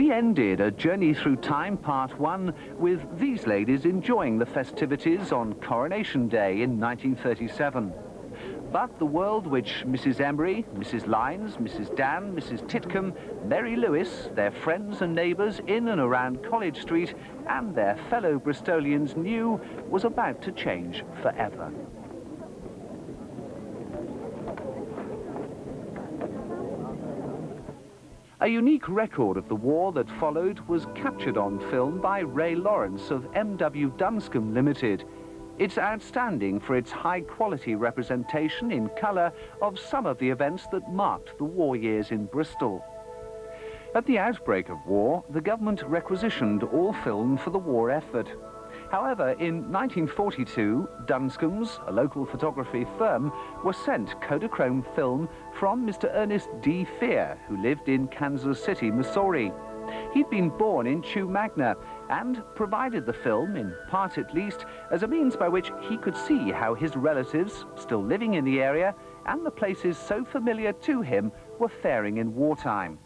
We ended A Journey Through Time Part 1 with these ladies enjoying the festivities on Coronation Day in 1937. But the world which Mrs. Emery, Mrs. Lynes, Mrs. Dan, Mrs. Titcomb, Mary Lewis, their friends and neighbours in and around College Street and their fellow Bristolians knew was about to change forever. A unique record of the war that followed was captured on film by Ray Lawrence of M.W. Dunscombe Limited. It's outstanding for its high-quality representation in colour of some of the events that marked the war years in Bristol. At the outbreak of war, the government requisitioned all film for the war effort. However, in 1942, Dunscombe's, a local photography firm, was sent Kodachrome film from Mr. Ernest D. Fear, who lived in Kansas City, Missouri. He'd been born in Chew Magna and provided the film, in part at least, as a means by which he could see how his relatives, still living in the area, and the places so familiar to him, were faring in wartime.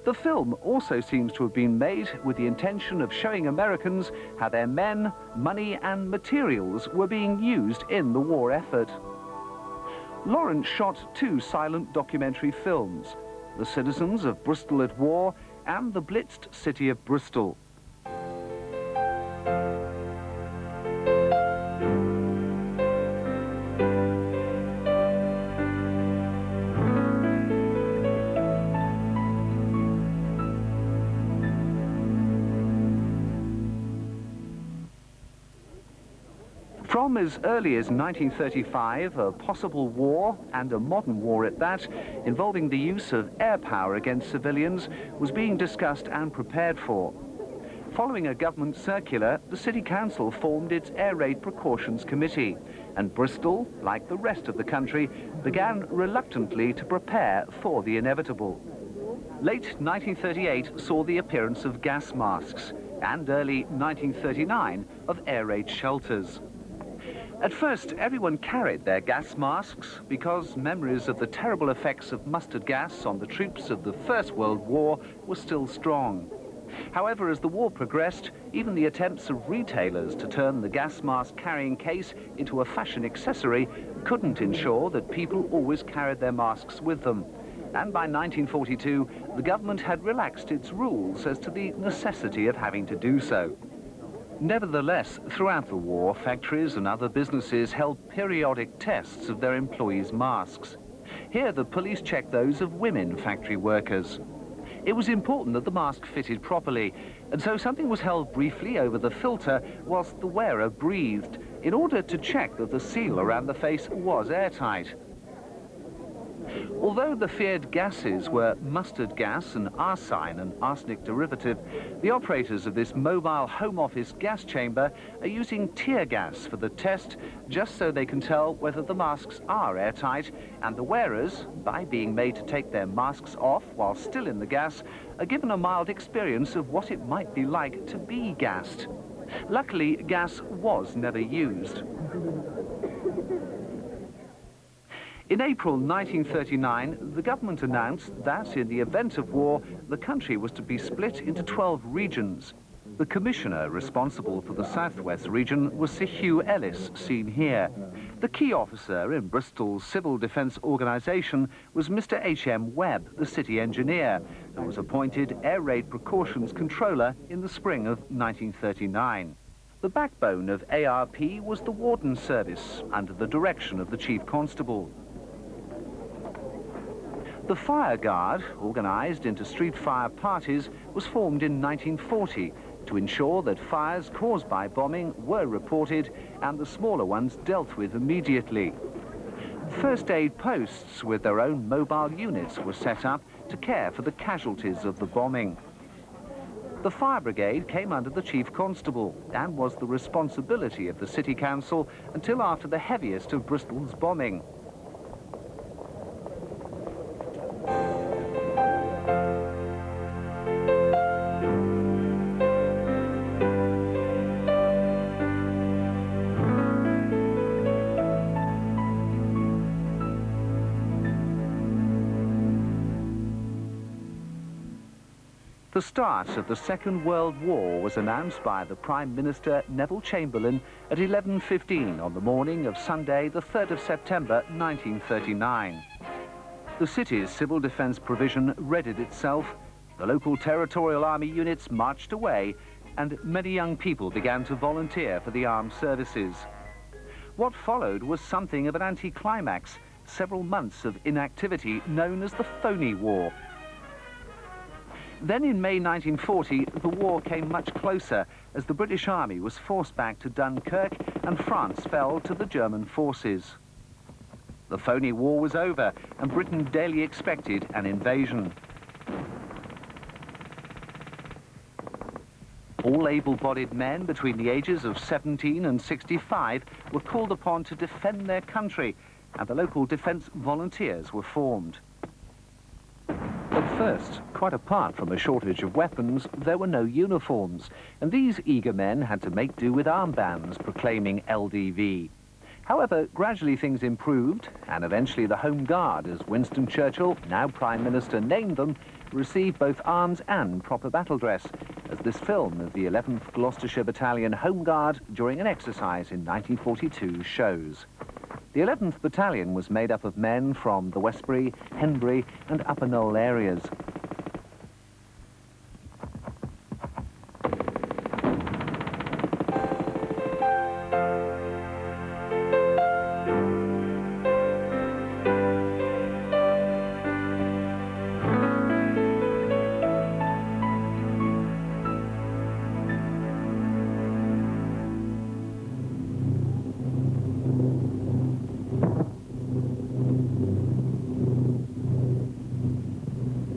The film also seems to have been made with the intention of showing Americans how their men, money and materials were being used in the war effort. Lawrence shot 2 silent documentary films, The Citizens of Bristol at War and The Blitzed City of Bristol. From as early as 1935, a possible war, and a modern war at that, involving the use of air power against civilians, was being discussed and prepared for. Following a government circular, the City Council formed its Air Raid Precautions Committee, and Bristol, like the rest of the country, began reluctantly to prepare for the inevitable. Late 1938 saw the appearance of gas masks, and early 1939 of air raid shelters. At first, everyone carried their gas masks because memories of the terrible effects of mustard gas on the troops of the First World War were still strong. However, as the war progressed, even the attempts of retailers to turn the gas mask carrying case into a fashion accessory couldn't ensure that people always carried their masks with them. And by 1942, the government had relaxed its rules as to the necessity of having to do so. Nevertheless, throughout the war, factories and other businesses held periodic tests of their employees' masks. Here, the police checked those of women factory workers. It was important that the mask fitted properly, and so something was held briefly over the filter whilst the wearer breathed, in order to check that the seal around the face was airtight. Although the feared gases were mustard gas and arsine, an arsenic derivative, the operators of this mobile home office gas chamber are using tear gas for the test, just so they can tell whether the masks are airtight, and the wearers, by being made to take their masks off while still in the gas, are given a mild experience of what it might be like to be gassed. Luckily, gas was never used. In April 1939, the government announced that, in the event of war, the country was to be split into 12 regions. The commissioner responsible for the southwest region was Sir Hugh Ellis, seen here. The key officer in Bristol's civil defence organisation was Mr. H.M. Webb, the city engineer, who was appointed Air Raid Precautions Controller in the spring of 1939. The backbone of ARP was the Warden Service, under the direction of the Chief Constable. The Fire Guard, organised into street fire parties, was formed in 1940 to ensure that fires caused by bombing were reported and the smaller ones dealt with immediately. First aid posts with their own mobile units were set up to care for the casualties of the bombing. The fire brigade came under the Chief Constable and was the responsibility of the City Council until after the heaviest of Bristol's bombing. The start of the Second World War was announced by the Prime Minister Neville Chamberlain at 11:15 on the morning of Sunday, the 3rd of September 1939. The city's civil defence provision readied itself, the local territorial army units marched away, and many young people began to volunteer for the armed services. What followed was something of an anticlimax, several months of inactivity known as the Phony War. Then in May 1940, the war came much closer as the British Army was forced back to Dunkirk and France fell to the German forces. The Phony War was over and Britain daily expected an invasion. All able-bodied men between the ages of 17 and 65 were called upon to defend their country, and the local defence volunteers were formed. At first, quite apart from a shortage of weapons, there were no uniforms, and these eager men had to make do with armbands proclaiming LDV. However, gradually things improved, and eventually the Home Guard, as Winston Churchill, now Prime Minister, named them, received both arms and proper battle dress, as this film of the 11th Gloucestershire Battalion Home Guard during an exercise in 1942 shows. The 11th Battalion was made up of men from the Westbury, Henbury and Upper Knoll areas.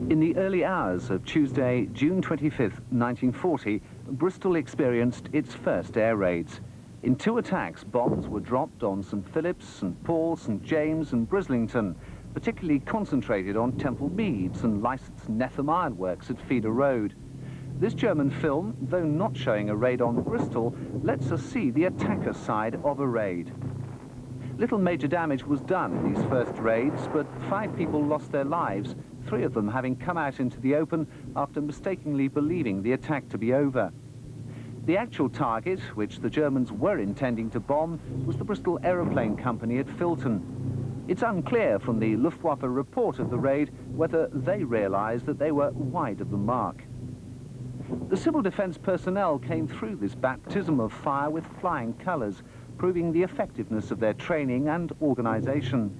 In the early hours of Tuesday, June 25th, 1940, Bristol experienced its first air raids. In 2 attacks, bombs were dropped on St Philip's, St Paul's, St James and Brislington, particularly concentrated on Temple Meads and licensed Netham Ironworks at Feeder Road. This German film, though not showing a raid on Bristol, lets us see the attacker side of a raid. Little major damage was done in these first raids, but 5 people lost their lives, 3 of them having come out into the open after mistakenly believing the attack to be over. The actual target, which the Germans were intending to bomb, was the Bristol Aeroplane Company at Filton. It's unclear from the Luftwaffe report of the raid whether they realized that they were wide of the mark. The civil defense personnel came through this baptism of fire with flying colors, proving the effectiveness of their training and organization.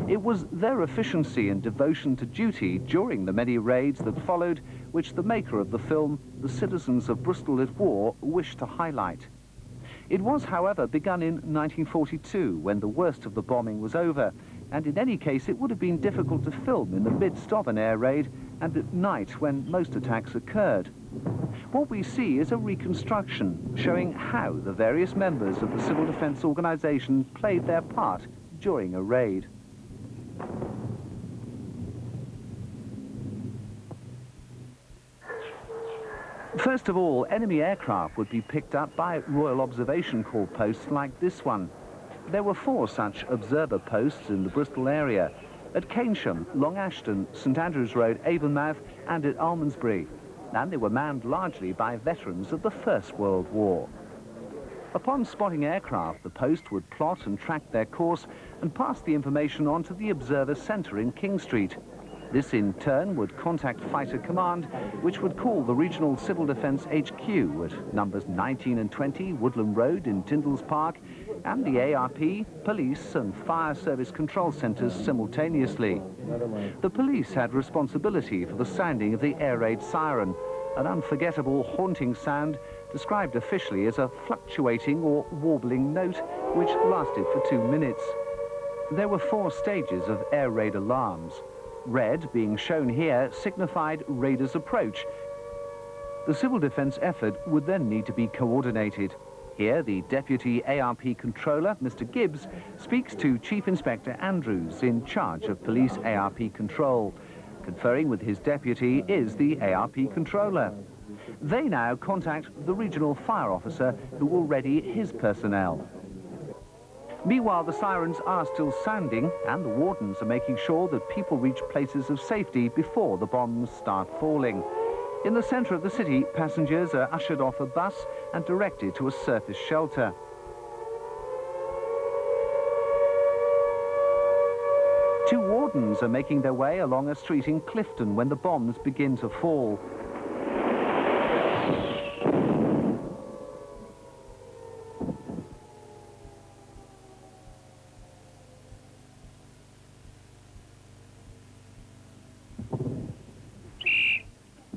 It was their efficiency and devotion to duty during the many raids that followed which the maker of the film, The Citizens of Bristol at War, wished to highlight. It was, however, begun in 1942, when the worst of the bombing was over, and in any case it would have been difficult to film in the midst of an air raid and at night when most attacks occurred. What we see is a reconstruction showing how the various members of the civil defense organization played their part during a raid. First of all, enemy aircraft would be picked up by Royal Observation Corps posts like this one. There were 4 such observer posts in the Bristol area, at Keynsham, Long Ashton, St Andrews Road, Avonmouth and at Almondsbury, and they were manned largely by veterans of the First World War. Upon spotting aircraft, the post would plot and track their course and pass the information on to the Observer Centre in King Street. This in turn would contact Fighter Command, which would call the Regional Civil Defence HQ at numbers 19 and 20 Woodland Road in Tyndall's Park, and the ARP, Police and Fire Service Control Centres simultaneously. The police had responsibility for the sounding of the air raid siren, an unforgettable, haunting sound described officially as a fluctuating or warbling note which lasted for 2 minutes. There were 4 stages of air raid alarms. Red, being shown here, signified raiders' approach. The civil defence effort would then need to be coordinated. Here, the Deputy ARP Controller, Mr Gibbs, speaks to Chief Inspector Andrews, in charge of Police ARP Control. Conferring with his deputy is the ARP Controller. They now contact the Regional Fire Officer, who will ready his personnel. Meanwhile, the sirens are still sounding, and the wardens are making sure that people reach places of safety before the bombs start falling. In the centre of the city, passengers are ushered off a bus and directed to a surface shelter. Two wardens are making their way along a street in Clifton when the bombs begin to fall.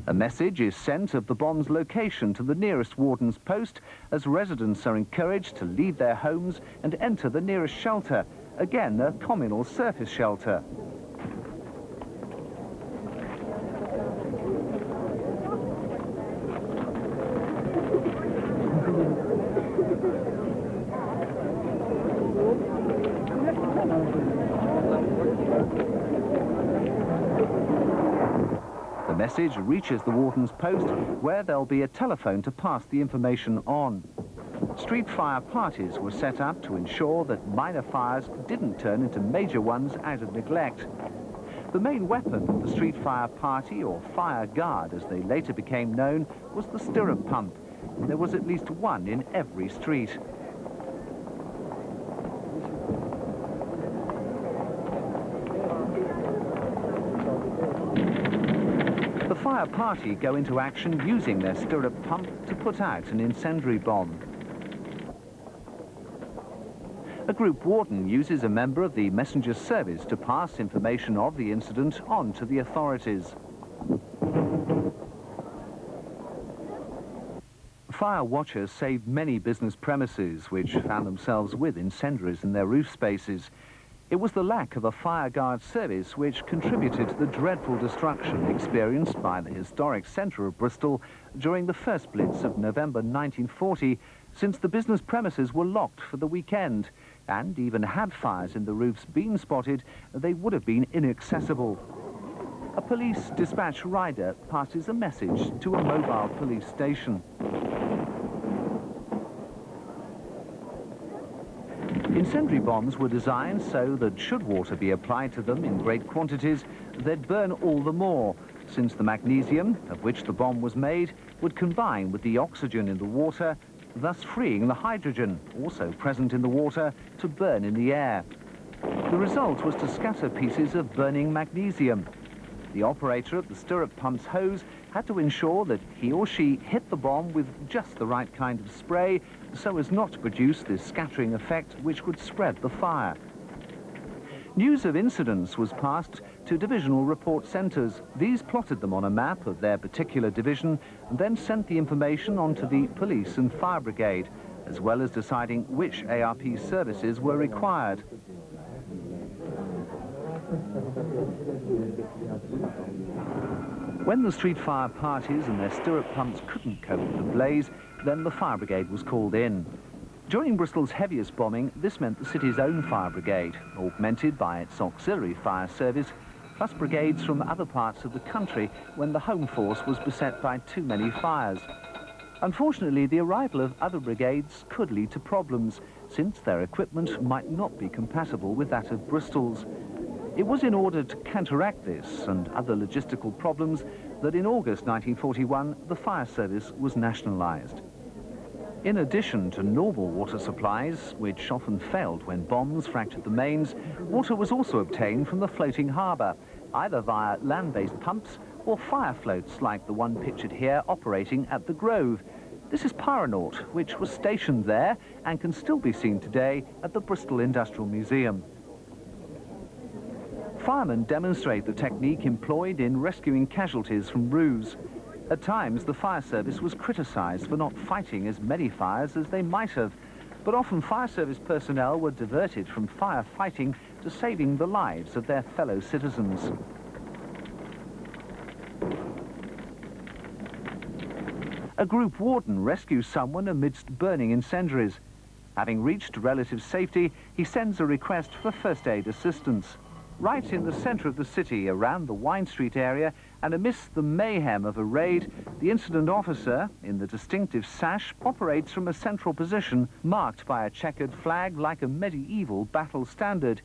A message is sent of the bomb's location to the nearest warden's post as residents are encouraged to leave their homes and enter the nearest shelter, again a communal surface shelter. The message reaches the warden's post, where there'll be a telephone to pass the information on. Street fire parties were set up to ensure that minor fires didn't turn into major ones out of neglect. The main weapon of the street fire party, or fire guard as they later became known, was the stirrup pump. There was at least one in every street. The fire party go into action using their stirrup pump to put out an incendiary bomb. A group warden uses a member of the messenger service to pass information of the incident on to the authorities. Fire watchers saved many business premises which found themselves with incendiaries in their roof spaces. It was the lack of a fire guard service which contributed to the dreadful destruction experienced by the historic centre of Bristol during the first blitz of November 1940, since the business premises were locked for the weekend, and even had fires in the roofs been spotted, they would have been inaccessible. A police dispatch rider passes a message to a mobile police station. Incendiary bombs were designed so that should water be applied to them in great quantities, they'd burn all the more, since the magnesium, of which the bomb was made, would combine with the oxygen in the water, thus freeing the hydrogen, also present in the water, to burn in the air. The result was to scatter pieces of burning magnesium. The operator of the stirrup pump's hose had to ensure that he or she hit the bomb with just the right kind of spray so as not to produce this scattering effect which would spread the fire. News of incidents was passed to divisional report centres. These plotted them on a map of their particular division and then sent the information on to the police and fire brigade, as well as deciding which ARP services were required. When the street fire parties and their stirrup pumps couldn't cope with the blaze, then the fire brigade was called in. During Bristol's heaviest bombing, this meant the city's own fire brigade, augmented by its auxiliary fire service, plus brigades from other parts of the country when the home force was beset by too many fires. Unfortunately, the arrival of other brigades could lead to problems, since their equipment might not be compatible with that of Bristol's. It was in order to counteract this and other logistical problems that in August 1941 the fire service was nationalised. In addition to normal water supplies, which often failed when bombs fractured the mains, water was also obtained from the floating harbour, either via land-based pumps or fire floats like the one pictured here operating at the Grove. This is Pyronaut, which was stationed there and can still be seen today at the Bristol Industrial Museum. Firemen demonstrate the technique employed in rescuing casualties from roofs. At times, the fire service was criticised for not fighting as many fires as they might have, but often fire service personnel were diverted from firefighting to saving the lives of their fellow citizens. A group warden rescues someone amidst burning incendiaries. Having reached relative safety, he sends a request for first aid assistance. Right in the centre of the city, around the Wine Street area, and amidst the mayhem of a raid, the incident officer, in the distinctive sash, operates from a central position marked by a checkered flag like a medieval battle standard.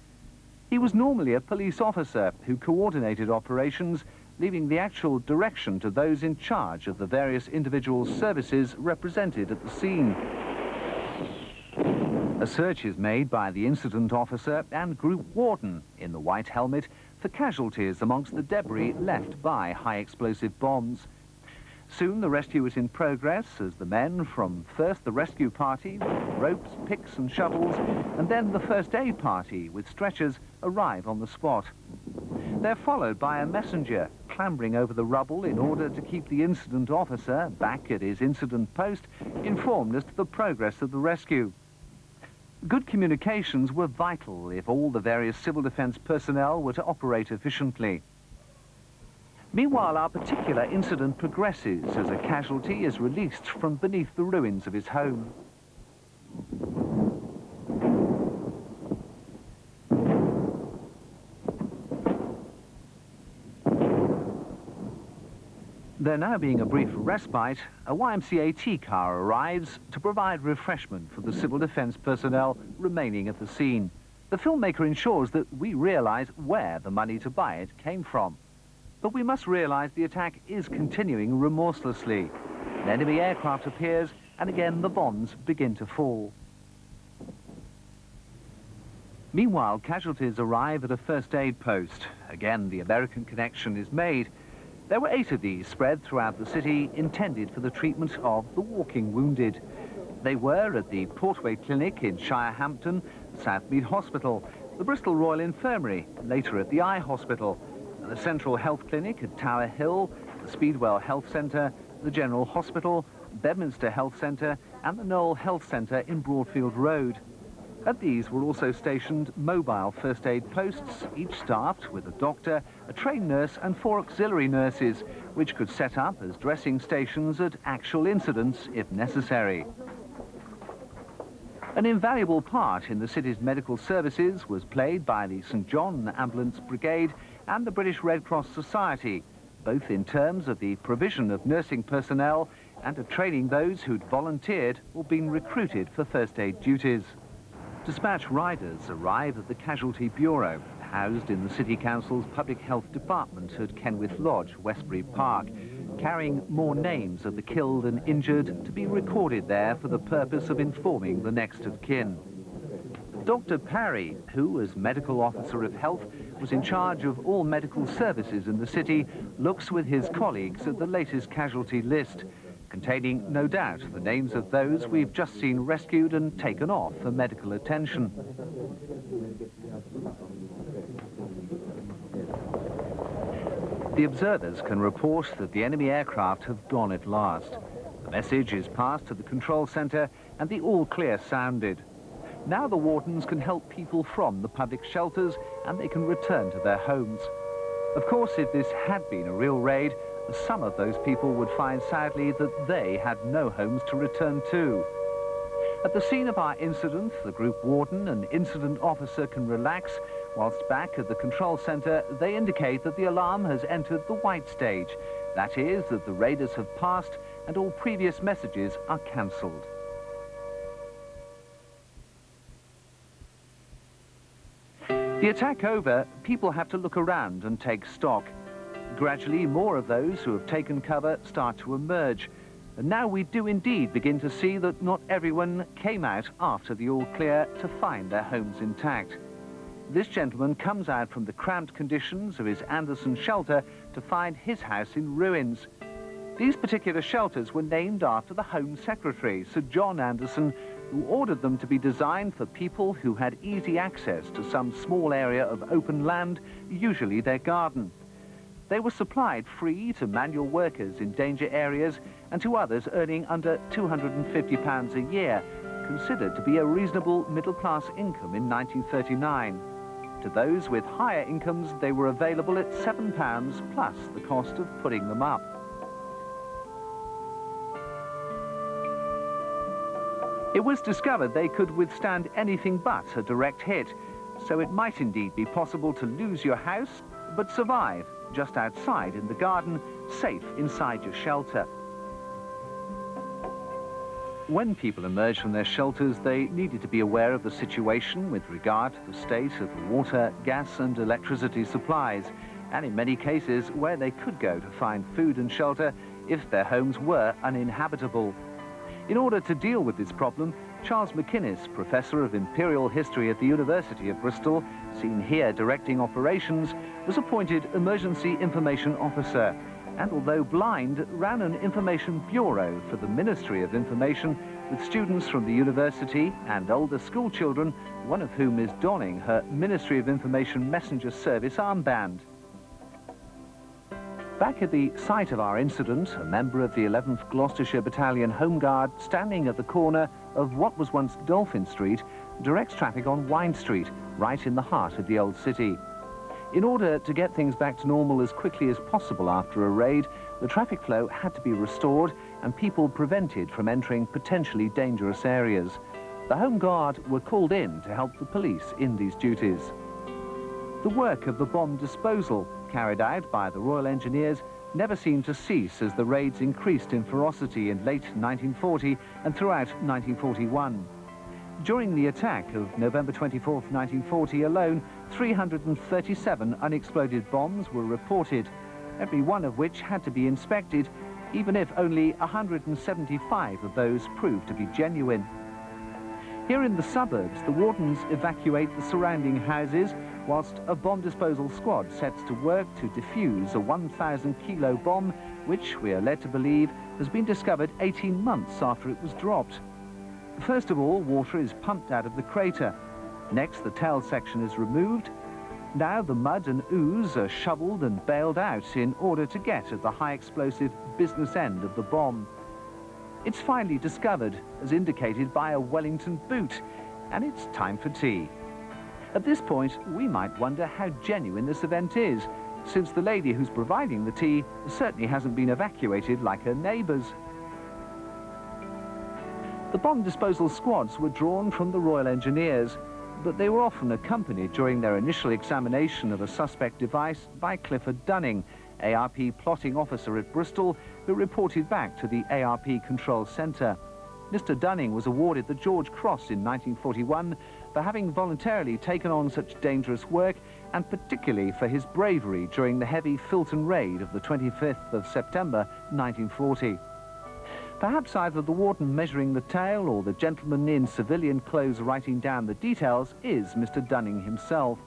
He was normally a police officer who coordinated operations, leaving the actual direction to those in charge of the various individual services represented at the scene. A search is made by the incident officer and group warden in the white helmet for casualties amongst the debris left by high explosive bombs. Soon the rescue is in progress as the men from first the rescue party with ropes, picks and shovels, and then the first aid party with stretchers arrive on the spot. They're followed by a messenger clambering over the rubble in order to keep the incident officer back at his incident post informed as to the progress of the rescue. Good communications were vital if all the various civil defence personnel were to operate efficiently. Meanwhile, our particular incident progresses as a casualty is released from beneath the ruins of his home. There now being a brief respite, a YMCA car arrives to provide refreshment for the civil defence personnel remaining at the scene. The filmmaker ensures that we realise where the money to buy it came from. But we must realise the attack is continuing remorselessly. An enemy aircraft appears, and again the bombs begin to fall. Meanwhile, casualties arrive at a first aid post. Again, the American connection is made. There were 8 of these spread throughout the city, intended for the treatment of the walking wounded. They were at the Portway Clinic in Shirehampton, Southmead Hospital, the Bristol Royal Infirmary, later at the Eye Hospital, the Central Health Clinic at Tower Hill, the Speedwell Health Centre, the General Hospital, Bedminster Health Centre, and the Knoll Health Centre in Broadfield Road. At these were also stationed mobile first aid posts, each staffed with a doctor, a trained nurse and 4 auxiliary nurses, which could set up as dressing stations at actual incidents if necessary. An invaluable part in the city's medical services was played by the St John Ambulance Brigade and the British Red Cross Society, both in terms of the provision of nursing personnel and of training those who'd volunteered or been recruited for first aid duties. Dispatch riders arrive at the Casualty Bureau, housed in the City Council's Public Health Department at Kenwith Lodge, Westbury Park, carrying more names of the killed and injured to be recorded there for the purpose of informing the next of kin. Dr. Parry, who, as Medical Officer of Health, was in charge of all medical services in the city, looks with his colleagues at the latest casualty list, containing, no doubt, the names of those we've just seen rescued and taken off for medical attention. The observers can report that the enemy aircraft have gone at last. The message is passed to the control centre and the all clear sounded. Now the wardens can help people from the public shelters and they can return to their homes. Of course, if this had been a real raid, some of those people would find sadly that they had no homes to return to. At the scene of our incident, the group warden and incident officer can relax, whilst back at the control centre they indicate that the alarm has entered the white stage. That is, that the raiders have passed and all previous messages are cancelled. The attack over, people have to look around and take stock. Gradually, more of those who have taken cover start to emerge. And now we do indeed begin to see that not everyone came out after the all clear to find their homes intact. This gentleman comes out from the cramped conditions of his Anderson shelter to find his house in ruins. These particular shelters were named after the Home Secretary, Sir John Anderson, who ordered them to be designed for people who had easy access to some small area of open land, usually their garden. They were supplied free to manual workers in danger areas and to others earning under £250 a year, considered to be a reasonable middle-class income in 1939. To those with higher incomes, they were available at £7 plus the cost of putting them up. It was discovered they could withstand anything but a direct hit, so it might indeed be possible to lose your house, but survive just outside in the garden, safe inside your shelter. When people emerged from their shelters, they needed to be aware of the situation with regard to the state of the water, gas and electricity supplies, and in many cases where they could go to find food and shelter if their homes were uninhabitable. In order to deal with this problem, Charles McInnes, Professor of Imperial History at the University of Bristol, seen here directing operations, was appointed Emergency Information Officer, and although blind, ran an information bureau for the Ministry of Information with students from the university and older school children, one of whom is donning her Ministry of Information Messenger Service armband. Back at the site of our incident, a member of the 11th Gloucestershire Battalion Home Guard, standing at the corner of what was once Dolphin Street, directs traffic on Wine Street, right in the heart of the old city. In order to get things back to normal as quickly as possible after a raid, the traffic flow had to be restored and people prevented from entering potentially dangerous areas. The Home Guard were called in to help the police in these duties. The work of the bomb disposal, carried out by the Royal Engineers, never seemed to cease as the raids increased in ferocity in late 1940 and throughout 1941. During the attack of November 24, 1940 alone, 337 unexploded bombs were reported, every one of which had to be inspected, even if only 175 of those proved to be genuine. Here in the suburbs, the wardens evacuate the surrounding houses, whilst a bomb disposal squad sets to work to defuse a 1,000-kilo bomb, which we are led to believe has been discovered 18 months after it was dropped. First of all, water is pumped out of the crater. Next, the tail section is removed. Now the mud and ooze are shoveled and bailed out in order to get at the high-explosive business end of the bomb. It's finally discovered, as indicated by a Wellington boot, and it's time for tea. At this point, we might wonder how genuine this event is, since the lady who's providing the tea certainly hasn't been evacuated like her neighbours. The bomb disposal squads were drawn from the Royal Engineers, but they were often accompanied during their initial examination of a suspect device by Clifford Dunning, ARP plotting officer at Bristol, who reported back to the ARP Control Centre. Mr. Dunning was awarded the George Cross in 1941 for having voluntarily taken on such dangerous work, and particularly for his bravery during the heavy Filton raid of the 25th of September 1940. Perhaps either the warden measuring the tail or the gentleman in civilian clothes writing down the details is Mr. Dunning himself.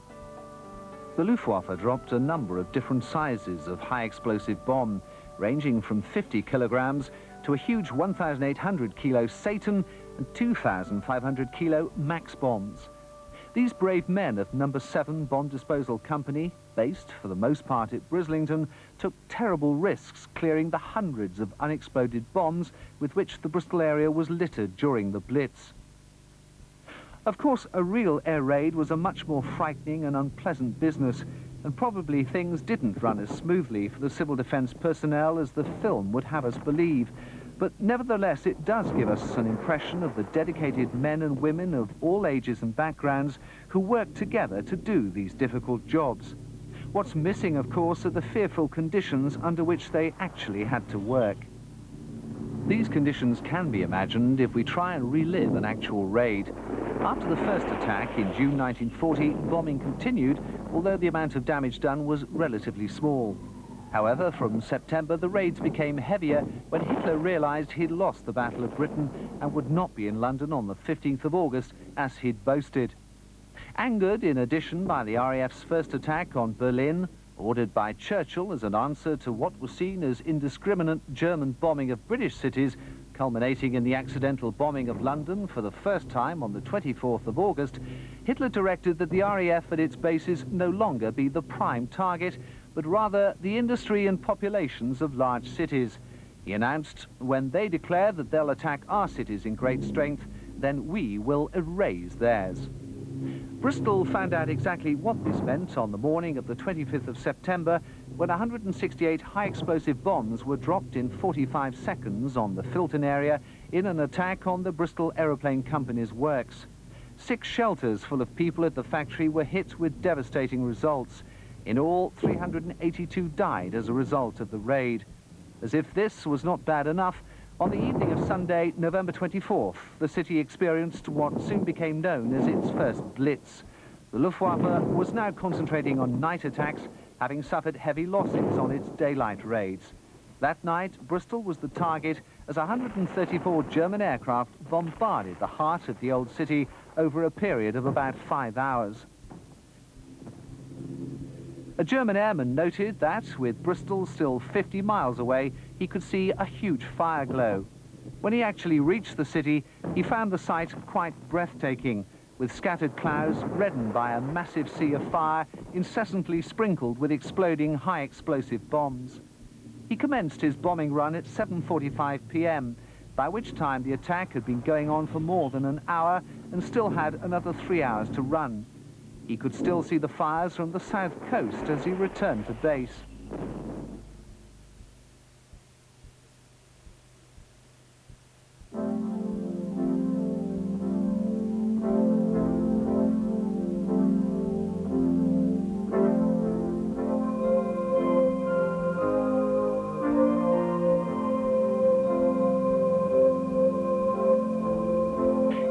The Luftwaffe dropped a number of different sizes of high-explosive bomb, ranging from 50 kilograms to a huge 1,800-kilo Satan and 2,500-kilo Max bombs. These brave men of No. 7 Bomb Disposal Company, based for the most part at Brislington, took terrible risks clearing the hundreds of unexploded bombs with which the Bristol area was littered during the Blitz. Of course, a real air raid was a much more frightening and unpleasant business, and probably things didn't run as smoothly for the civil defence personnel as the film would have us believe. But nevertheless, it does give us an impression of the dedicated men and women of all ages and backgrounds who work together to do these difficult jobs. What's missing, of course, are the fearful conditions under which they actually had to work. These conditions can be imagined if we try and relive an actual raid. After the first attack in June 1940, bombing continued, although the amount of damage done was relatively small. However, from September, the raids became heavier when Hitler realized he'd lost the Battle of Britain and would not be in London on the 15th of August, as he'd boasted. Angered, in addition, by the RAF's first attack on Berlin, ordered by Churchill as an answer to what was seen as indiscriminate German bombing of British cities, culminating in the accidental bombing of London for the first time on the 24th of August, Hitler directed that the RAF at its bases no longer be the prime target, but rather the industry and populations of large cities. He announced, when they declare that they'll attack our cities in great strength, then we will erase theirs. Bristol found out exactly what this meant on the morning of the 25th of September, when 168 high-explosive bombs were dropped in 45 seconds on the Filton area in an attack on the Bristol Aeroplane Company's works. 6 shelters full of people at the factory were hit with devastating results. In all, 382 died as a result of the raid. As if this was not bad enough, on the evening of Sunday, November 24th, the city experienced what soon became known as its first Blitz. The Luftwaffe was now concentrating on night attacks having suffered heavy losses on its daylight raids. That night, Bristol was the target as 134 German aircraft bombarded the heart of the old city over a period of about 5 hours. A German airman noted that, with Bristol still 50 miles away, he could see a huge fire glow. When he actually reached the city, he found the sight quite breathtaking, with scattered clouds reddened by a massive sea of fire incessantly sprinkled with exploding high-explosive bombs. He commenced his bombing run at 7:45 p.m., by which time the attack had been going on for more than an hour and still had another 3 hours to run. He could still see the fires from the south coast as he returned to base.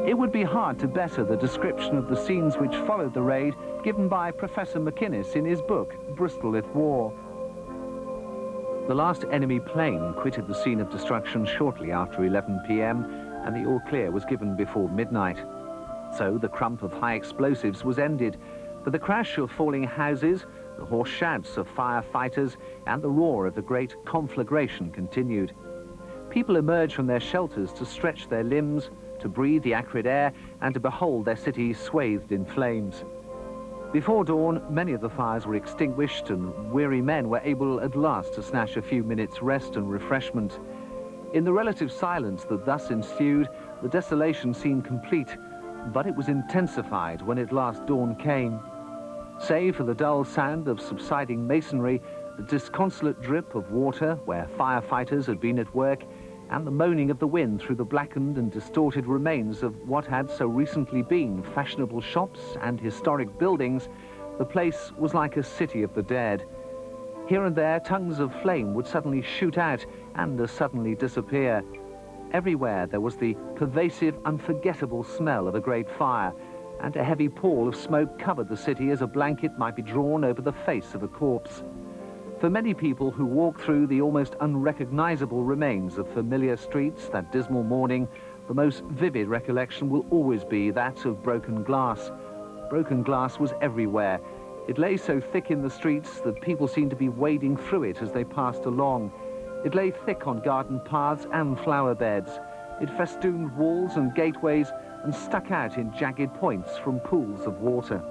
It would be hard to better the description of the scenes which followed the raid given by Professor McInnes in his book, Bristol at War. The last enemy plane quitted the scene of destruction shortly after 11 p.m. and the all clear was given before midnight. So the crump of high explosives was ended, but the crash of falling houses, the hoarse shouts of firefighters and the roar of the great conflagration continued. People emerged from their shelters to stretch their limbs, to breathe the acrid air and to behold their city swathed in flames. Before dawn, many of the fires were extinguished and weary men were able at last to snatch a few minutes' rest and refreshment. In the relative silence that thus ensued, the desolation seemed complete, but it was intensified when at last dawn came. Save for the dull sound of subsiding masonry, the disconsolate drip of water where firefighters had been at work, and the moaning of the wind through the blackened and distorted remains of what had so recently been fashionable shops and historic buildings, the place was like a city of the dead. Here and there, tongues of flame would suddenly shoot out and as suddenly disappear. Everywhere there was the pervasive, unforgettable smell of a great fire, and a heavy pall of smoke covered the city as a blanket might be drawn over the face of a corpse. For many people who walk through the almost unrecognizable remains of familiar streets that dismal morning, the most vivid recollection will always be that of broken glass. Broken glass was everywhere. It lay so thick in the streets that people seemed to be wading through it as they passed along. It lay thick on garden paths and flower beds. It festooned walls and gateways and stuck out in jagged points from pools of water.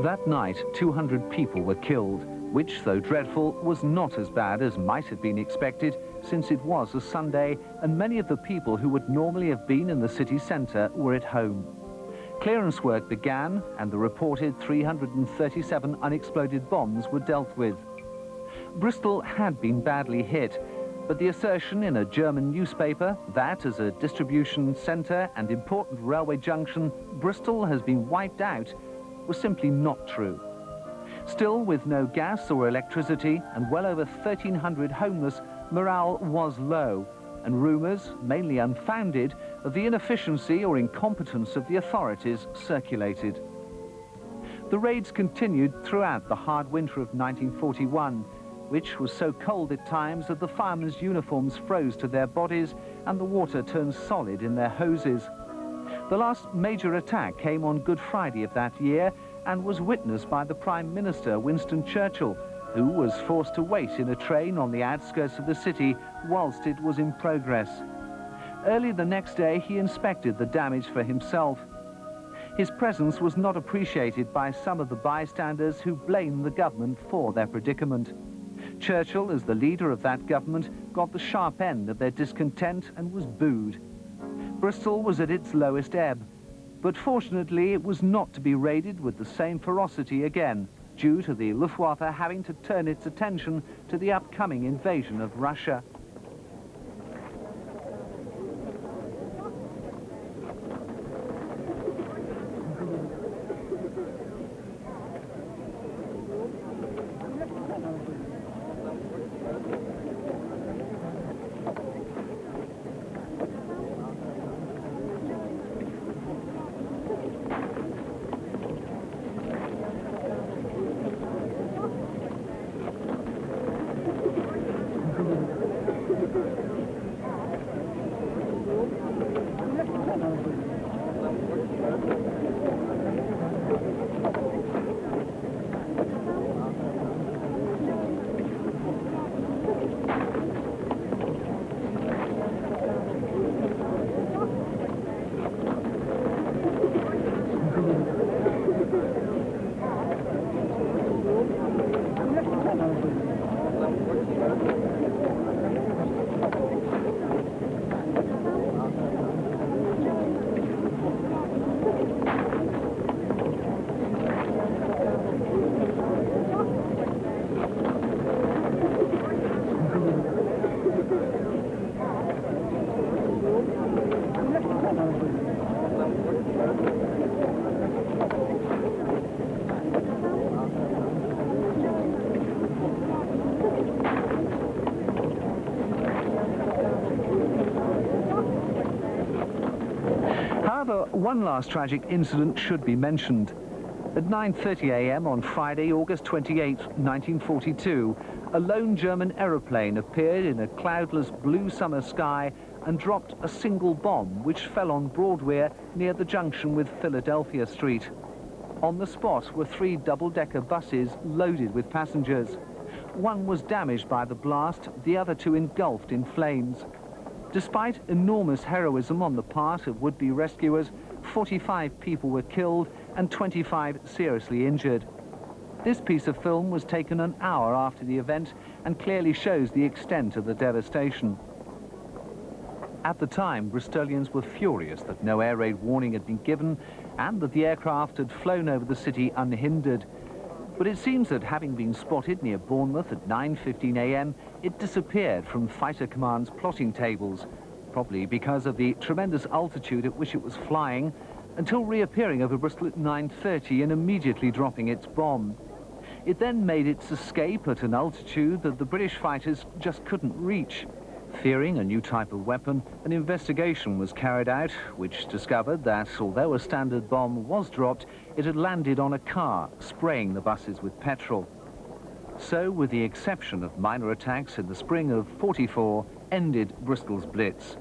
That night, 200 people were killed, which, though dreadful, was not as bad as might have been expected, since it was a Sunday and many of the people who would normally have been in the city centre were at home. Clearance work began and the reported 337 unexploded bombs were dealt with. Bristol had been badly hit, but the assertion in a German newspaper that, as a distribution centre and important railway junction, Bristol has been wiped out was simply not true. Still, with no gas or electricity and well over 1,300 homeless, morale was low, and rumours, mainly unfounded, of the inefficiency or incompetence of the authorities circulated. The raids continued throughout the hard winter of 1941, which was so cold at times that the firemen's uniforms froze to their bodies and the water turned solid in their hoses. The last major attack came on Good Friday of that year and was witnessed by the Prime Minister, Winston Churchill, who was forced to wait in a train on the outskirts of the city whilst it was in progress. Early the next day, he inspected the damage for himself. His presence was not appreciated by some of the bystanders who blamed the government for their predicament. Churchill, as the leader of that government, got the sharp end of their discontent and was booed. Bristol was at its lowest ebb, but fortunately it was not to be raided with the same ferocity again, due to the Luftwaffe having to turn its attention to the upcoming invasion of Russia. Now, one last tragic incident should be mentioned. At 9:30 a.m. on Friday, August 28, 1942, a lone German aeroplane appeared in a cloudless blue summer sky and dropped a single bomb which fell on Broadway near the junction with Philadelphia Street. On the spot were 3 double-decker buses loaded with passengers. One was damaged by the blast, the other 2 engulfed in flames. Despite enormous heroism on the part of would-be rescuers, 45 people were killed and 25 seriously injured. This piece of film was taken an hour after the event and clearly shows the extent of the devastation. At the time, Bristolians were furious that no air raid warning had been given and that the aircraft had flown over the city unhindered. But it seems that having been spotted near Bournemouth at 9:15 a.m, it disappeared from Fighter Command's plotting tables, probably because of the tremendous altitude at which it was flying, until reappearing over Bristol at 9:30 and immediately dropping its bomb. It then made its escape at an altitude that the British fighters just couldn't reach. Fearing a new type of weapon, an investigation was carried out, which discovered that although a standard bomb was dropped, it had landed on a car, spraying the buses with petrol. So, with the exception of minor attacks in the spring of '44, ended Bristol's Blitz.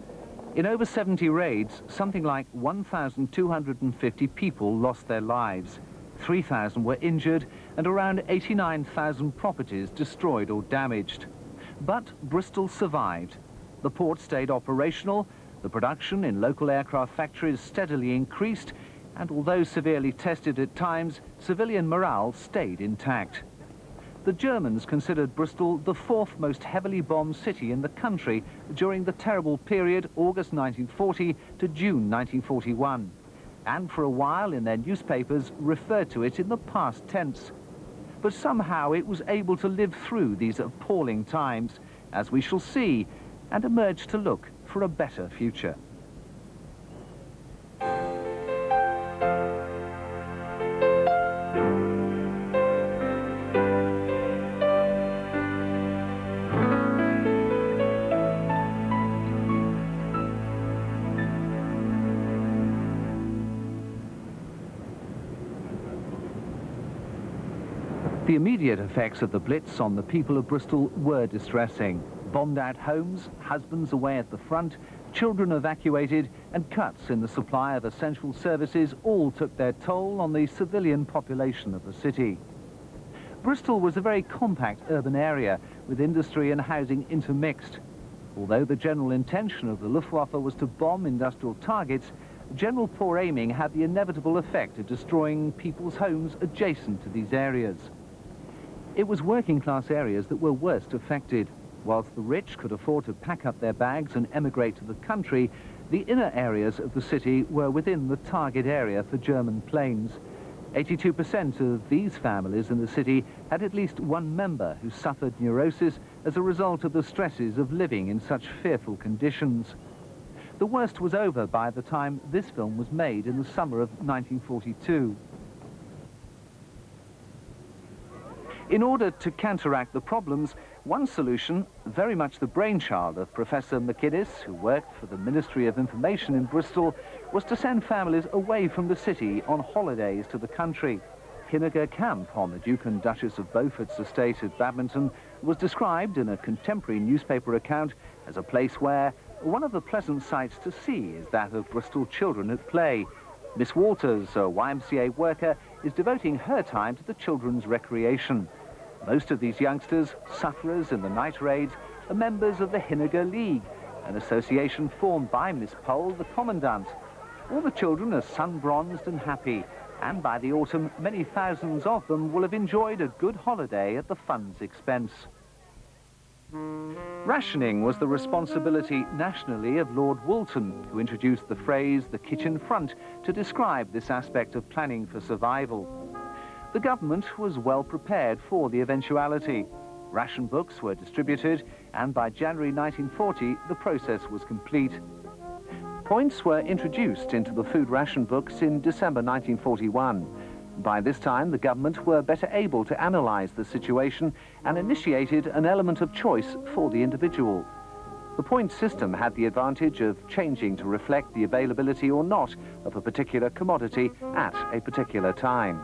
In over 70 raids, something like 1,250 people lost their lives. 3,000 were injured and around 89,000 properties destroyed or damaged. But Bristol survived. The port stayed operational, the production in local aircraft factories steadily increased, and although severely tested at times, civilian morale stayed intact. The Germans considered Bristol the 4th most heavily bombed city in the country during the terrible period August 1940 to June 1941, and for a while in their newspapers referred to it in the past tense. But somehow it was able to live through these appalling times, as we shall see, and emerge to look for a better future. The immediate effects of the Blitz on the people of Bristol were distressing. Bombed-out homes, husbands away at the front, children evacuated, and cuts in the supply of essential services all took their toll on the civilian population of the city. Bristol was a very compact urban area, with industry and housing intermixed. Although the general intention of the Luftwaffe was to bomb industrial targets, general poor aiming had the inevitable effect of destroying people's homes adjacent to these areas. It was working-class areas that were worst affected. Whilst the rich could afford to pack up their bags and emigrate to the country, the inner areas of the city were within the target area for German planes. 82% of these families in the city had at least one member who suffered neurosis as a result of the stresses of living in such fearful conditions. The worst was over by the time this film was made in the summer of 1942. In order to counteract the problems, one solution, very much the brainchild of Professor McInnes, who worked for the Ministry of Information in Bristol, was to send families away from the city on holidays to the country. Hinniger Camp on the Duke and Duchess of Beaufort's estate at Badminton was described in a contemporary newspaper account as a place where one of the pleasant sights to see is that of Bristol children at play. Miss Walters, a YMCA worker, is devoting her time to the children's recreation. Most of these youngsters, sufferers in the night raids, are members of the Hinniger League, an association formed by Miss Pole, the commandant. All the children are sun-bronzed and happy, and by the autumn, many thousands of them will have enjoyed a good holiday at the fund's expense. Rationing was the responsibility nationally of Lord Woolton, who introduced the phrase "the kitchen front" to describe this aspect of planning for survival. The government was well prepared for the eventuality. Ration books were distributed, and by January 1940, the process was complete. Points were introduced into the food ration books in December 1941. By this time, the government were better able to analyze the situation and initiated an element of choice for the individual. The point system had the advantage of changing to reflect the availability or not of a particular commodity at a particular time.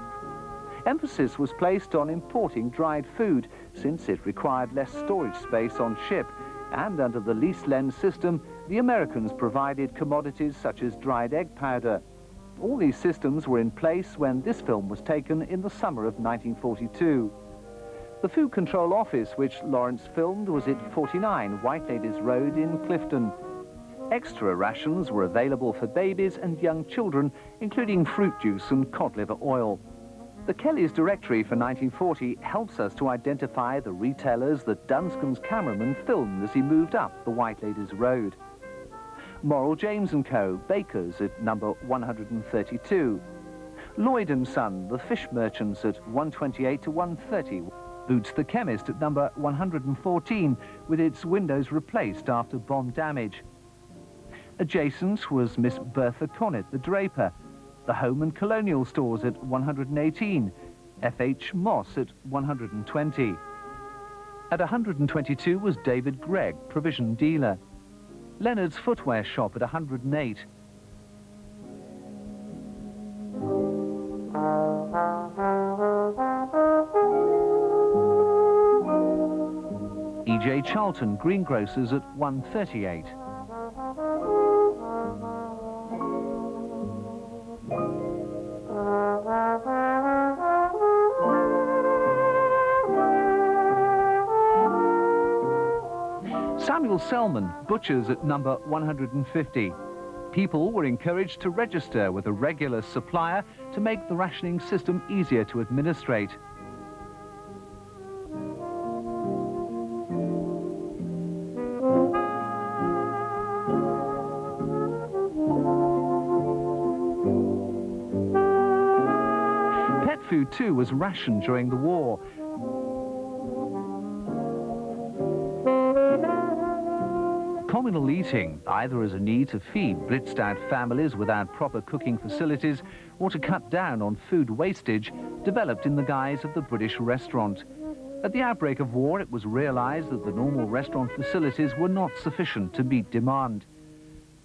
Emphasis was placed on importing dried food, since it required less storage space on ship, and under the lease lend system, the Americans provided commodities such as dried egg powder. All these systems were in place when this film was taken in the summer of 1942. The Food Control Office, which Lawrence filmed, was at 49 White Ladies Road in Clifton. Extra rations were available for babies and young children, including fruit juice and cod liver oil. The Kelly's directory for 1940 helps us to identify the retailers that Dunscombe's cameraman filmed as he moved up the White Ladies Road. Morrell James & Co., bakers at number 132. Lloyd & Son, the fish merchants at 128 to 130. Boots the chemist at number 114, with its windows replaced after bomb damage. Adjacent was Miss Bertha Connett, the draper. The Home and Colonial stores at 118. F.H. Moss at 120. At 122 was David Gregg, provision dealer. Leonard's footwear shop at 108. E.J. Charlton, greengrocers at 138. Samuel Selman, butchers at number 150. People were encouraged to register with a regular supplier to make the rationing system easier to administrate. Pet food too was rationed during the war. Communal eating, either as a need to feed blitzed-out families without proper cooking facilities or to cut down on food wastage, developed in the guise of the British restaurant. At the outbreak of war, it was realized that the normal restaurant facilities were not sufficient to meet demand.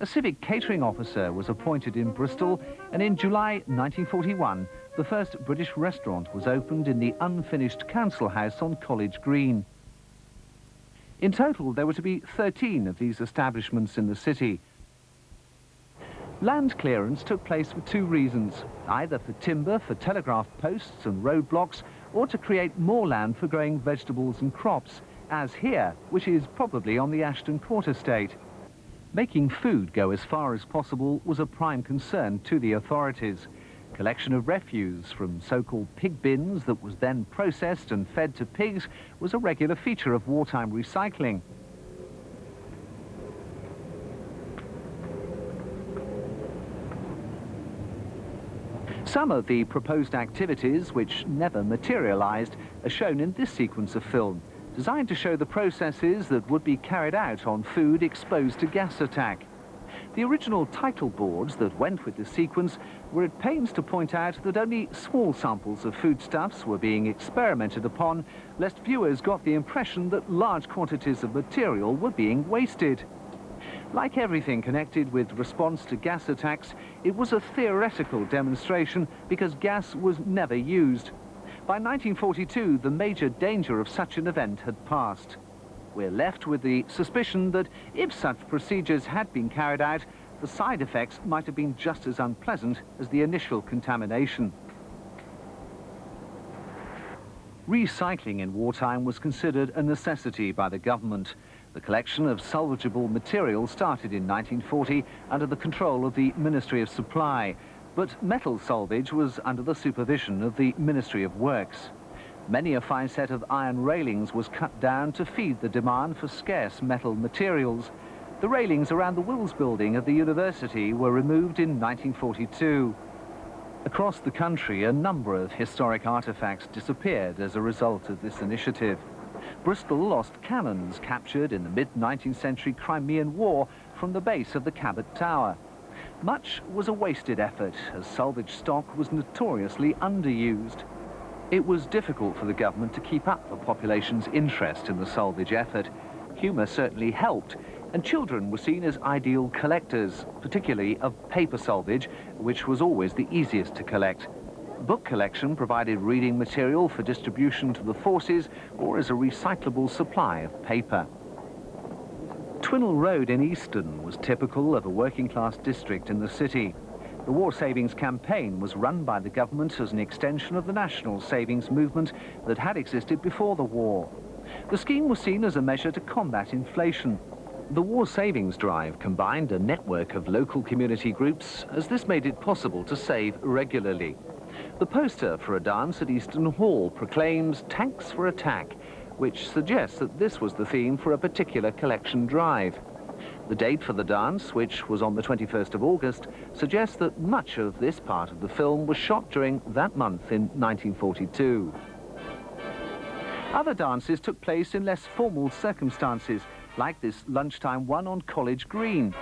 A civic catering officer was appointed in Bristol, and in July 1941, the first British restaurant was opened in the unfinished council house on College Green. In total, there were to be 13 of these establishments in the city. Land clearance took place for two reasons, either for timber for telegraph posts and roadblocks, or to create more land for growing vegetables and crops, as here, which is probably on the Ashton Court estate. Making food go as far as possible was a prime concern to the authorities. Collection of refuse from so-called pig bins that was then processed and fed to pigs was a regular feature of wartime recycling. Some of the proposed activities, which never materialized, are shown in this sequence of film, designed to show the processes that would be carried out on food exposed to gas attack. The original title boards that went with the sequence were at pains to point out that only small samples of foodstuffs were being experimented upon, lest viewers got the impression that large quantities of material were being wasted. Like everything connected with response to gas attacks, it was a theoretical demonstration because gas was never used. By 1942, the major danger of such an event had passed. We're left with the suspicion that if such procedures had been carried out, the side effects might have been just as unpleasant as the initial contamination. Recycling in wartime was considered a necessity by the government. The collection of salvageable material started in 1940 under the control of the Ministry of Supply, but metal salvage was under the supervision of the Ministry of Works. Many a fine set of iron railings was cut down to feed the demand for scarce metal materials. The railings around the Wills building of the university were removed in 1942. Across the country, a number of historic artifacts disappeared as a result of this initiative. Bristol lost cannons captured in the mid-19th century Crimean War from the base of the Cabot Tower. Much was a wasted effort, as salvage stock was notoriously underused. It was difficult for the government to keep up the population's interest in the salvage effort. Humour certainly helped, And children were seen as ideal collectors, particularly of paper salvage, which was always the easiest to collect. Book collection provided reading material for distribution to the forces or as a recyclable supply of paper. Twinnell Road in Easton was typical of a working-class district in the city. The War Savings Campaign was run by the government as an extension of the national savings movement that had existed before the war. The scheme was seen as a measure to combat inflation. The War Savings Drive combined a network of local community groups, as this made it possible to save regularly. The poster for a dance at Easton Hall proclaims "Tanks for Attack," which suggests that this was the theme for a particular collection drive. The date for the dance, which was on the 21st of August, suggests that much of this part of the film was shot during that month in 1942. Other dances took place in less formal circumstances, like this lunchtime one on College Green.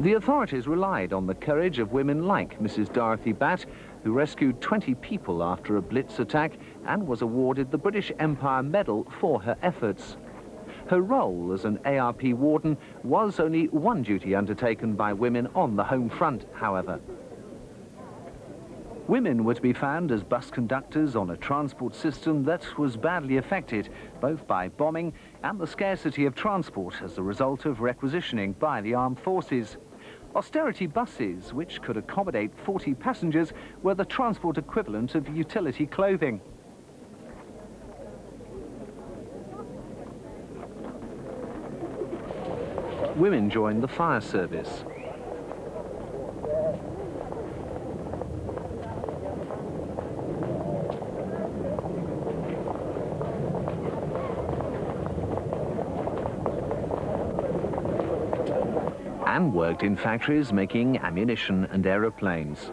The authorities relied on the courage of women like Mrs. Dorothy Batt, who rescued 20 people after a Blitz attack and was awarded the British Empire Medal for her efforts. Her role as an ARP warden was only one duty undertaken by women on the home front, however. Women were to be found as bus conductors on a transport system that was badly affected, both by bombing and the scarcity of transport as a result of requisitioning by the armed forces. Austerity buses, which could accommodate 40 passengers, were the transport equivalent of utility clothing. Women joined the fire service. And worked in factories making ammunition and aeroplanes.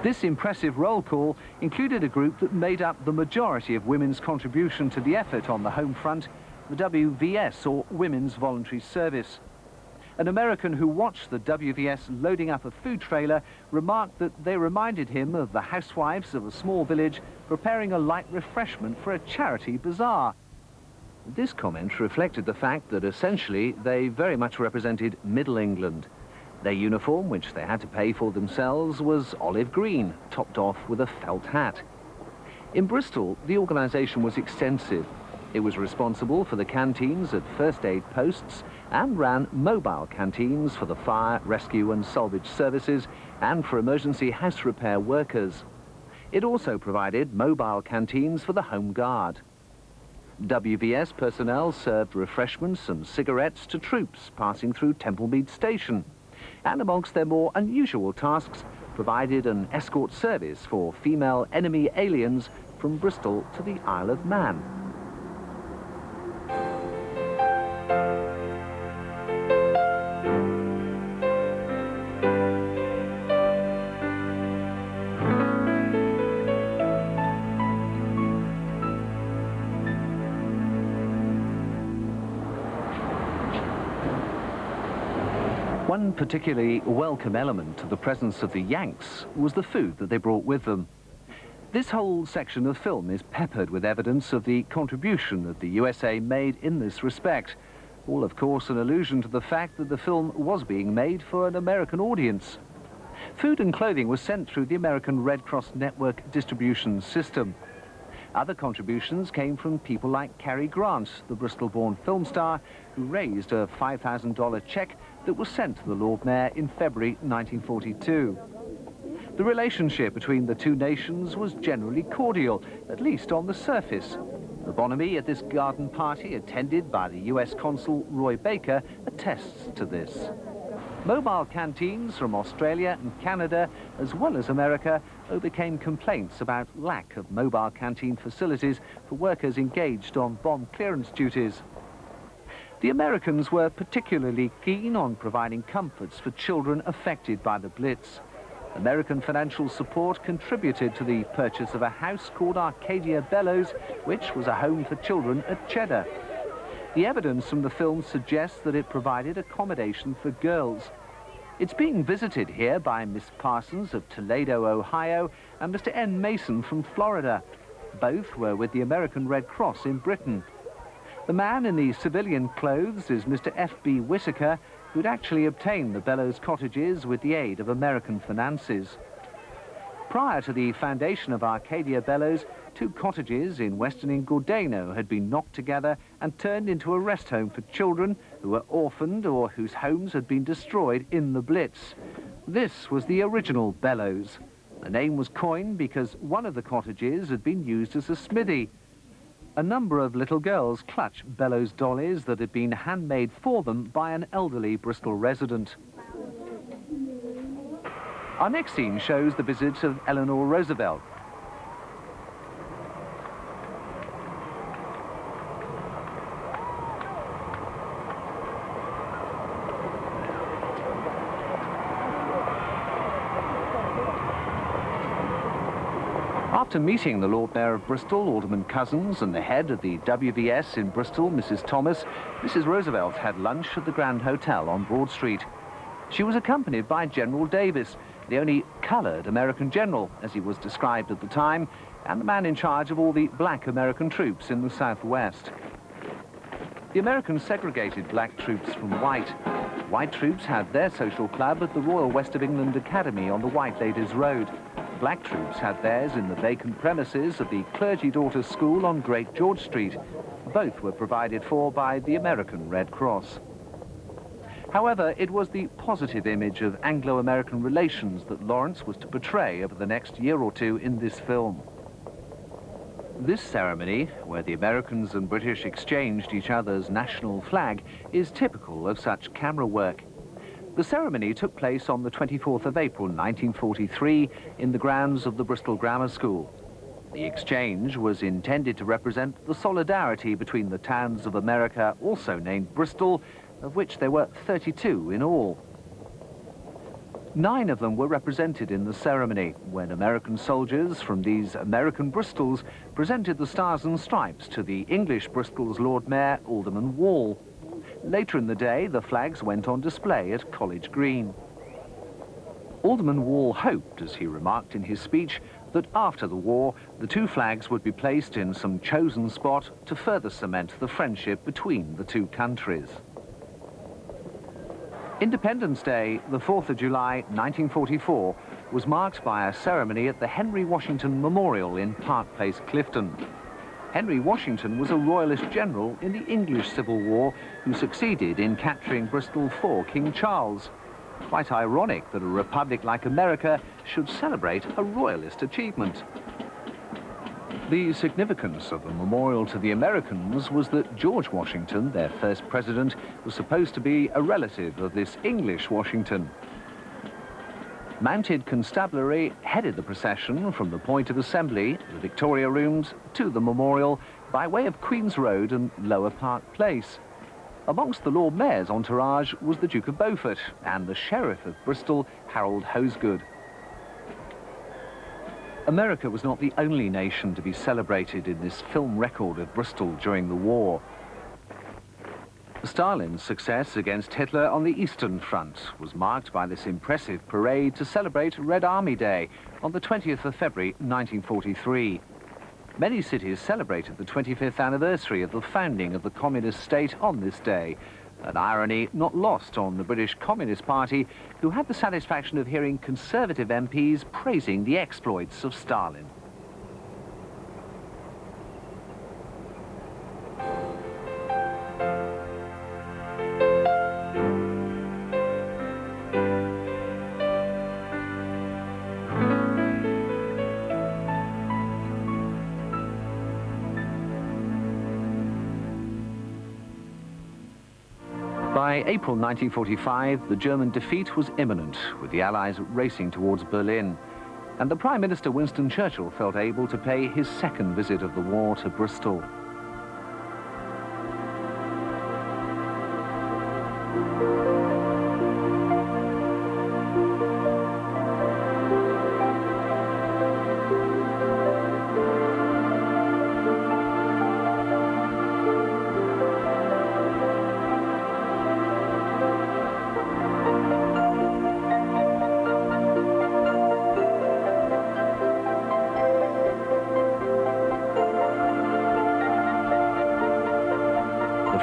This impressive roll call included a group that made up the majority of women's contribution to the effort on the home front, the WVS, or Women's Voluntary Service. An American who watched the WVS loading up a food trailer remarked that they reminded him of the housewives of a small village preparing a light refreshment for a charity bazaar. This comment reflected the fact that essentially they very much represented Middle England. Their uniform, which they had to pay for themselves, was olive green, topped off with a felt hat. In Bristol, the organisation was extensive. It was responsible for the canteens at first aid posts and ran mobile canteens for the fire, rescue and salvage services and for emergency house repair workers. It also provided mobile canteens for the Home Guard. WVS personnel served refreshments and cigarettes to troops passing through Templemead Station, and amongst their more unusual tasks, provided an escort service for female enemy aliens from Bristol to the Isle of Man. One particularly welcome element to the presence of the Yanks was the food that they brought with them. This whole section of film is peppered with evidence of the contribution that the USA made in this respect. All, of course, an allusion to the fact that the film was being made for an American audience. Food and clothing was sent through the American Red Cross Network distribution system. Other contributions came from people like Cary Grant, the Bristol-born film star, who raised a $5,000 cheque that was sent to the Lord Mayor in February 1942. The relationship between the two nations was generally cordial, at least on the surface. The bonhomie at this garden party, attended by the US Consul Roy Baker, attests to this. Mobile canteens from Australia and Canada, as well as America, overcame complaints about lack of mobile canteen facilities for workers engaged on bomb clearance duties. The Americans were particularly keen on providing comforts for children affected by the Blitz. American financial support contributed to the purchase of a house called Arcadia Bellows, which was a home for children at Cheddar. The evidence from the film suggests that it provided accommodation for girls. It's being visited here by Miss Parsons of Toledo, Ohio, and Mr. N. Mason from Florida. Both were with the American Red Cross in Britain. The man in the civilian clothes is Mr. F.B. Whitaker, who'd actually obtained the Bellows cottages with the aid of American finances. Prior to the foundation of Arcadia Bellows, 2 cottages in Western Ingordano had been knocked together and turned into a rest home for children who were orphaned or whose homes had been destroyed in the Blitz. This was the original Bellows. The name was coined because one of the cottages had been used as a smithy. A number of little girls clutch Bellows dollies that had been handmade for them by an elderly Bristol resident. Our next scene shows the visit of Eleanor Roosevelt. After meeting the Lord Mayor of Bristol, Alderman Cousins, and the head of the WVS in Bristol, Mrs. Thomas, Mrs. Roosevelt had lunch at the Grand Hotel on Broad Street. She was accompanied by General Davis, the only coloured American general, as he was described at the time, and the man in charge of all the black American troops in the Southwest. The Americans segregated black troops from white. White troops had their social club at the Royal West of England Academy on the White Ladies Road. Black troops had theirs in the vacant premises of the Clergy Daughters School on Great George Street. Both were provided for by the American Red Cross. However, it was the positive image of Anglo-American relations that Lawrence was to portray over the next year or two in this film. This ceremony, where the Americans and British exchanged each other's national flag, is typical of such camera work. The ceremony took place on the 24th of April 1943 in the grounds of the Bristol Grammar School. The exchange was intended to represent the solidarity between the towns of America, also named Bristol, of which there were 32 in all. 9 of them were represented in the ceremony, when American soldiers from these American Bristols presented the Stars and Stripes to the English Bristol's Lord Mayor, Alderman Wall. Later in the day, the flags went on display at College Green. Alderman Wall hoped, as he remarked in his speech, that after the war, the 2 flags would be placed in some chosen spot to further cement the friendship between the 2 countries. Independence Day, the 4th of July, 1944, was marked by a ceremony at the Henry Washington Memorial in Park Place, Clifton. Henry Washington was a royalist general in the English Civil War who succeeded in capturing Bristol for King Charles. Quite ironic that a republic like America should celebrate a royalist achievement. The significance of the memorial to the Americans was that George Washington, their first president, was supposed to be a relative of this English Washington. Mounted constabulary headed the procession from the point of assembly, the Victoria Rooms, to the memorial by way of Queen's Road and Lower Park Place. Amongst the Lord Mayor's entourage was the Duke of Beaufort and the Sheriff of Bristol, Harold Hosegood. America was not the only nation to be celebrated in this film record of Bristol during the war. Stalin's success against Hitler on the Eastern Front was marked by this impressive parade to celebrate Red Army Day on the 20th of February 1943. Many cities celebrated the 25th anniversary of the founding of the communist state on this day, an irony not lost on the British Communist Party, who had the satisfaction of hearing Conservative MPs praising the exploits of Stalin. By April 1945, the German defeat was imminent, with the Allies racing towards Berlin, and the Prime Minister Winston Churchill felt able to pay his second visit of the war to Bristol.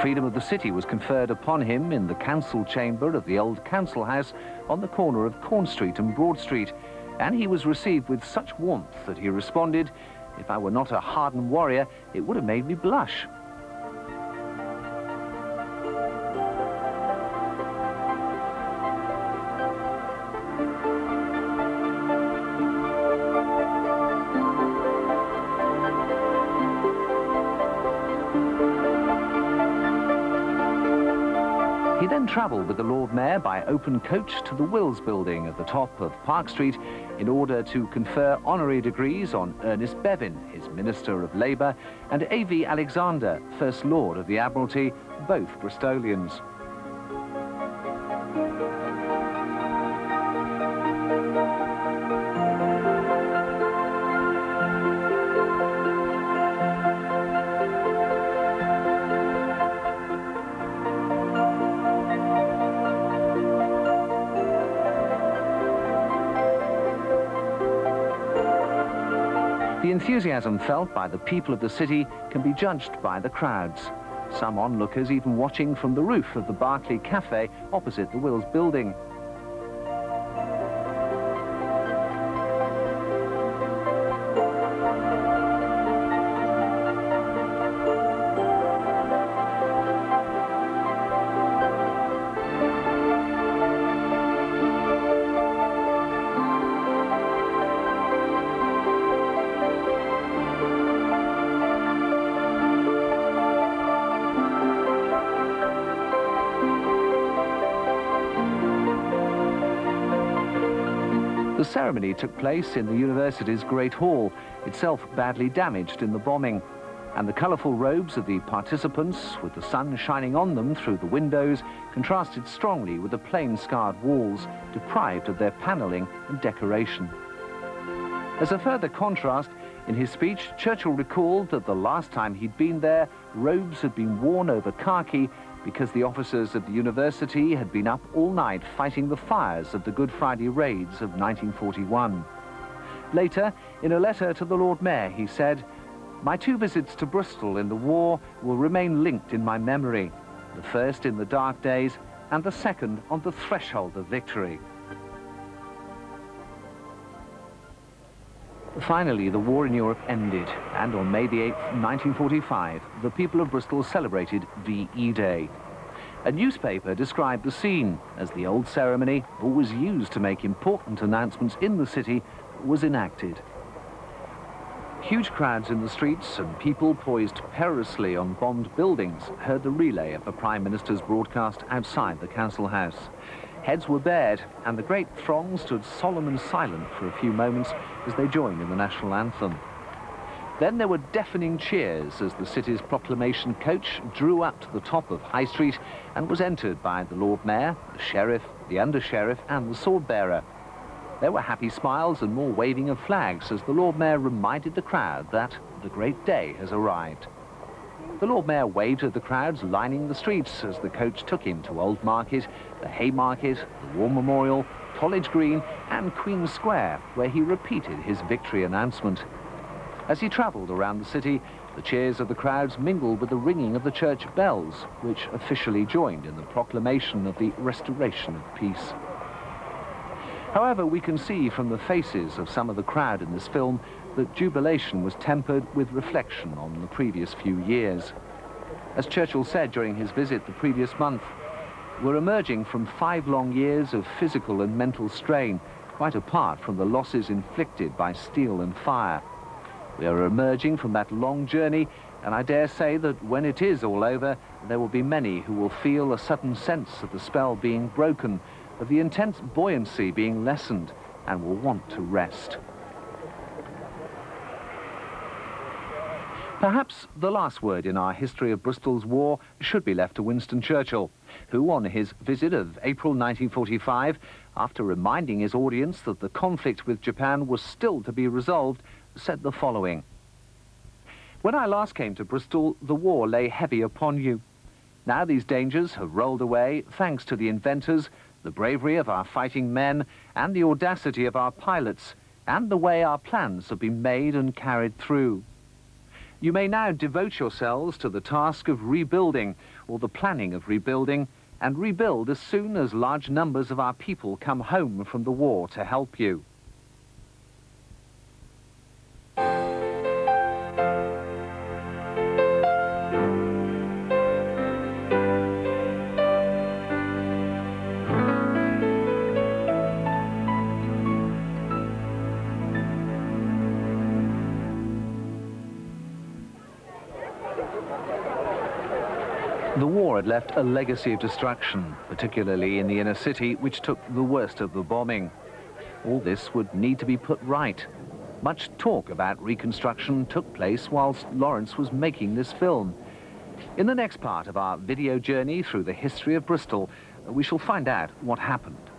freedom of the city was conferred upon him in the council chamber of the old council house on the corner of Corn Street and Broad Street, and he was received with such warmth that he responded, "If I were not a hardened warrior, it would have made me blush." He then travelled with the Lord Mayor by open coach to the Wills Building at the top of Park Street in order to confer honorary degrees on Ernest Bevin, his Minister of Labour, and A.V. Alexander, First Lord of the Admiralty, both Bristolians. The enthusiasm felt by the people of the city can be judged by the crowds. Some onlookers even watching from the roof of the Berkeley Cafe opposite the Wills Building. The ceremony took place in the university's Great Hall, itself badly damaged in the bombing, and the colourful robes of the participants, with the sun shining on them through the windows, contrasted strongly with the plain scarred walls, deprived of their panelling and decoration. As a further contrast, in his speech, Churchill recalled that the last time he'd been there, robes had been worn over khaki because the officers of the university had been up all night fighting the fires of the Good Friday raids of 1941. Later, in a letter to the Lord Mayor, he said, "My two visits to Bristol in the war will remain linked in my memory, the first in the dark days and the second on the threshold of victory." Finally, the war in Europe ended, and on May the 8th, 1945, the people of Bristol celebrated VE Day. A newspaper described the scene as the old ceremony, always used to make important announcements in the city, was enacted. Huge crowds in the streets and people poised perilously on bombed buildings heard the relay of the Prime Minister's broadcast outside the Council House. Heads were bared, and the great throng stood solemn and silent for a few moments as they joined in the national anthem. Then there were deafening cheers as the city's proclamation coach drew up to the top of High Street and was entered by the Lord Mayor, the Sheriff, the Under-Sheriff and the Sword-Bearer. There were happy smiles and more waving of flags as the Lord Mayor reminded the crowd that the great day has arrived. The Lord Mayor waved at the crowds lining the streets as the coach took him to Old Market, the Haymarket, the War Memorial, College Green and Queen Square, where he repeated his victory announcement. As he travelled around the city, the cheers of the crowds mingled with the ringing of the church bells, which officially joined in the proclamation of the restoration of peace. However, we can see from the faces of some of the crowd in this film that jubilation was tempered with reflection on the previous few years. As Churchill said during his visit the previous month, "We're emerging from 5 long years of physical and mental strain, quite apart from the losses inflicted by steel and fire. We are emerging from that long journey, and I dare say that when it is all over, there will be many who will feel a sudden sense of the spell being broken, of the intense buoyancy being lessened, and will want to rest." Perhaps the last word in our history of Bristol's war should be left to Winston Churchill, who on his visit of April 1945, after reminding his audience that the conflict with Japan was still to be resolved, said the following: "When I last came to Bristol, the war lay heavy upon you. Now these dangers have rolled away thanks to the inventors, the bravery of our fighting men, and the audacity of our pilots, and the way our plans have been made and carried through. You may now devote yourselves to the task of rebuilding, or the planning of rebuilding, and rebuild as soon as large numbers of our people come home from the war to help you. The war had left a legacy of destruction, particularly in the inner city, which took the worst of the bombing. All this would need to be put right. Much talk about reconstruction took place whilst Lawrence was making this film. In the next part of our video journey through the history of Bristol, we shall find out what happened.